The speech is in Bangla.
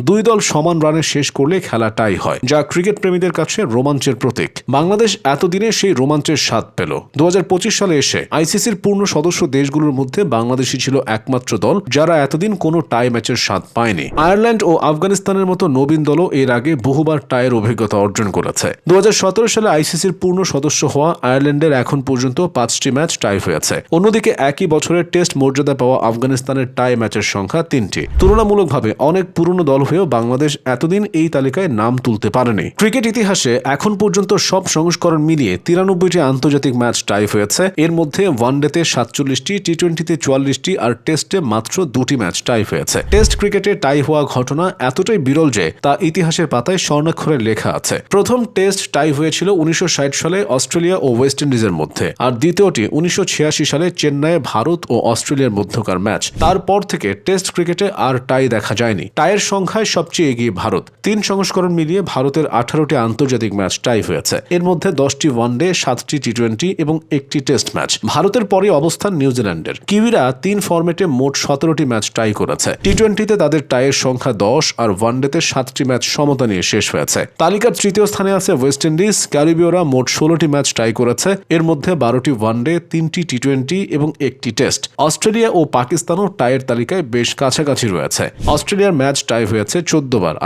দুই দল সমান রানে শেষ করলে খেলা টাই হয়, যা ক্রিকেট প্রেমীদের কাছে রোমাঞ্চের প্রতীক। বাংলাদেশ এতদিনে সেই রোমাঞ্চের স্বাদ পেল। 2025 সালে এসে আইসিসির পূর্ণ সদস্য দেশগুলোর মধ্যে বাংলাদেশই ছিল একমাত্র দল যারা এতদিন কোনো টাই ম্যাচের স্বাদ পায়নি। আয়ারল্যান্ড ও আফগানিস্তানের মতো নবীন দলও এর আগে বহুবার টাইয়ের অভিজ্ঞতা অর্জন করেছে। 2017 সালে আইসিসির পূর্ণ সদস্য হওয়া আয়ারল্যান্ডের এখন পর্যন্ত 5টি ম্যাচ টাই হয়েছে। অন্যদিকে একই বছরের টেস্ট মর্যাদা পাওয়া আফগানিস্তানের টাই ম্যাচের সংখ্যা 3টি। তুলনামূলকভাবে অনেক পুরনো দল হয়েও বাংলাদেশ এতদিন এই তালিকায় নাম তুলতে পারেনি। ক্রিকেট ইতিহাসে এখন পর্যন্ত সব সংস্করণ মিলিয়ে 93টি আন্তর্জাতিক ম্যাচ টাই হয়েছে। এর মধ্যে ওয়ানডেতে 47টি, টি-20তে 44টি আর টেস্টে মাত্র 2টি ম্যাচ টাই হয়েছে। টেস্ট ক্রিকেটে টাই হওয়া ঘটনা এতটাই বিরল যে তা ইতিহাসের পাতায় স্বর্ণাক্ষরে লেখা আছে। প্রথম টেস্ট টাই হয়েছিল 1960 সালে অস্ট্রেলিয়া ও ওয়েস্ট ইন্ডিজের মধ্যে, আর দ্বিতীয়টি 1986 সালে চেন্নাইয়ে ভারত ও অস্ট্রেলিয়ার মধ্যকার ম্যাচ। তারপর থেকে টেস্ট ক্রিকেটে আর টাই দেখা যায়নি। টাইয়ের সংখ্যায় সবচেয়ে এগিয়ে ভারত। 3 সংস্করণ মিলিয়ে ভারতের 18টি আন্তর্জাতিক ম্যাচ টাই হয়েছে। এর মধ্যে 10টি ওয়ানডে, 7টি টি-20 এবং 1টি টেস্ট ম্যাচ। ভারতের পরে অবস্থান নিউজিল্যান্ডের। কিউইরা 3 ফরম্যাটে মোট 17টি ম্যাচ টাই করেছে। টি-20তে তাদের টাইয়ের সংখ্যা 10 আর ওয়ানডেতে 7টি ম্যাচ সমতা নিয়ে শেষ হয়েছে। তালিকার তৃতীয় স্থানে আছে ওয়েস্ট ইন্ডিজ। ক্যারিবীয়রা মোট 16টি ম্যাচ টাই করেছে। এর মধ্যে 12টি ওয়ানডে, 3টি টি-20 এবং 1টি টেস্ট। অস্ট্রেলিয়া ও পাকিস্তানও টাইয়ের তালিকায় বেশ কাছাকাছি রয়েছে। অস্ট্রেলিয়ার ম্যাচ টাই হয়েছে 14 বার।